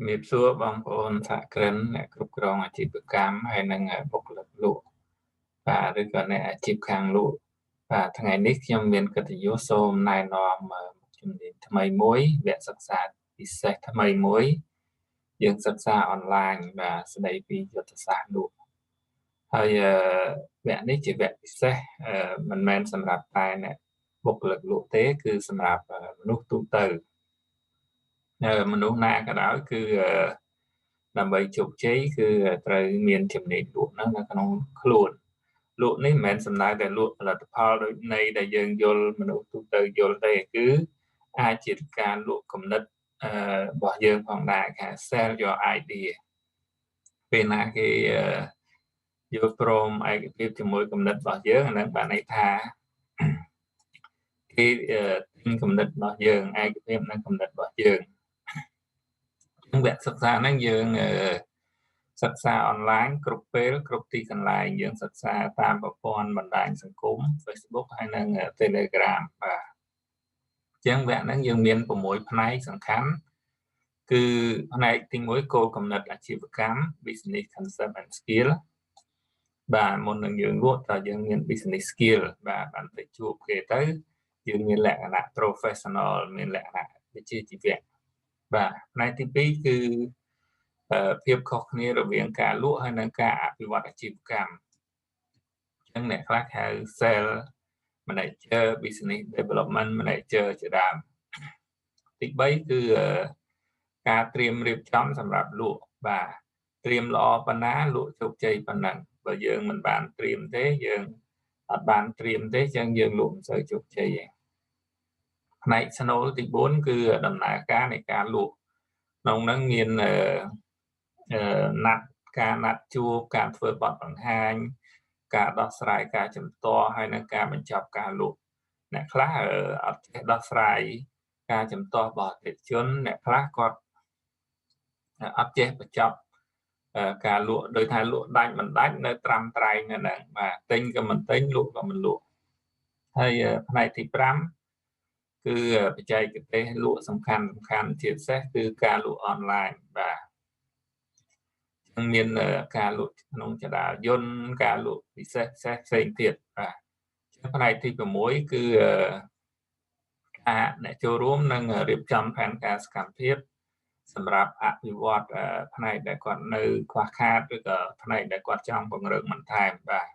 มีส่วนบางคนสะเกรนเนี่ยกรุบกรองอาชีพกรรมให้นังบกหลักลุป่าหรือก็ในอาชีพคางลุป่าทั้งไงนิกยมเวียนกติยุโสมนายนอมจุดนี้ทำไมมวยแบบศึกษาพิเศษทำไมมวยยังศึกษาออนไลน์vàสดายปียุทธศาสตร์ลุហើយแบบនេះជាវគ្គពិសេសមិនមែនសម្រាប់តែអ្នកបុគ្គលិកលក់ទេគឺសម្រាប់មនុស្សទូទៅមនុស្សណាក៏ដោយគឺដើម្បីជោគជ័យគឺត្រូវមានចំណេញលក់នៅក្នុងខ្លួនលក់នេះមិនមែនសំដៅតែលក់ផលិតផលដូចនៃដែលយើងយល់មនុស្សទូទៅយល់ទេគឺអាចជាការលក់គំនិតរបស់យើងផងដែរគេ sell your idea ពេលណាគេយល់ព្រមឯកភាពជាមួយគំនិតរបស់យើងអានឹងបានន័យថាគេគំនិតរបស់យើងឯកភាពនឹងគំនិតរបស់យើងវគ្គសិក្សាហ្នឹងយើងសិក្សាអនឡាញគ្រប់ពេលគ្រប់ទីកន្លែងយើងសិក្សាតាមប្រព័ន្ធបណ្ដាញសង្គម Facebook ហើយនិង Telegram បាទអញ្ចឹងវគ្គហ្នឹងយើងមាន6ផ្នែកសំខាន់គឺផ្នែកទី1គោលគំនិតអាជីវកម្ម Business Concept and Skill បាទមុននឹងយើងលក់តើយើងមាន Business Skill បាទបានទៅជួបគេទៅយើងមានលក្ខណៈ Professional មានលក្ខណៈវិជ្ជាជីវៈបាទផ្នែកទី2គឺភាពខុសគ្នារវាងការលក់ហើយនិងការអភិវឌ្ឍអាជីវកម្មអញ្ចឹងអ្នកខ្លះហៅ Sales Manager Business Development Manager ជាដើមទី3គឺការត្រៀមរៀបចំសម្រាប់លក់បាទត្រៀមល្អប៉ុណ្ណាលក់ជោគជ័យប៉ុណ្ណឹងបើយើងមិនបានត្រៀមទេយើងអត់បានត្រៀមទេចឹងយើងលក់មិនសូវជោគជ័យទេផ្នែកស្នូលទី4គឺដំណើរការនៃការលក់ក្នុងហ្នឹងមានការណាត់ជួបការធ្វើបទបង្ហាញការដោះស្រាយការជំទាស់ហើយនិងការបញ្ចប់ការលក់អ្នកខ្លះអត់ចេះដោះស្រាយការជំទាស់របស់អតិថិជនអ្នកខ្លះគាត់អត់ចេះបញ្ចប់ការលក់ដោយថាលក់ដាច់មិនដាច់នៅត្រាំត្រែងនៅហ្នឹងបាទទិញក៏មិនទិញលក់ក៏មិនលក់ហើយផ្នែកទី5គឺបច្ចេកទេសលក់សំខាន់ជាពិសេសគឺការលក់អនឡាញបាទមានការលក់ក្នុងចរាយន្តការលក់ពិសេសផ្សេងទៀតបាទផ្នែកទី6គឺអ្នកចូលរួមនឹងរៀបចំផែនការសកម្មភាពសម្រាប់អភិវឌ្ឍផ្នែកដែលគាត់នៅខ្វះខាតឬក៏ផ្នែកដែលគាត់ចង់ពង្រឹងបន្ថែមបាទ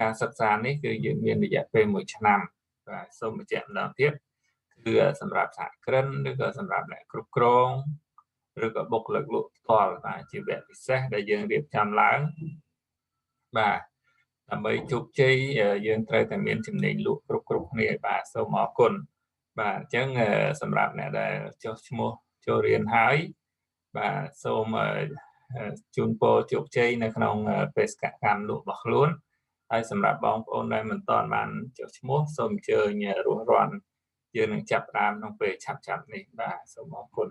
ការសិក្សានេះគឺយើងមានរយៈពេល1ឆ្នាំបាទសូមបញ្ជាក់ម្ដងទៀតគឺសម្រាប់សហគ្រិនឬក៏សម្រាប់អ្នកគ្រប់គ្រងឬក៏បុគ្គលិកលក់ផ្ទាល់បាទជាវគ្គពិសេសដែលយើងរៀបចំឡើងបាទដើម្បីជោគជ័យយើងត្រូវតែមានជំនាញលក់គ្រប់គ្នាបាទសូមអរគុណបាទអញ្ចឹងសម្រាប់អ្នកដែលចុះឈ្មោះចូលរៀនហើយបាទសូមជូនពរជោគជ័យនៅក្នុងបេសកកម្មលក់របស់ខ្លួនហើយសម្រាប់បងប្អូនដែលមិនទាន់បានចុះឈ្មោះសូមអញ្ជើញរស់រាន់យើងនឹងចាប់ផ្ដើមក្នុងពេលឆាប់ៗនេះបាទសូមអរគុណ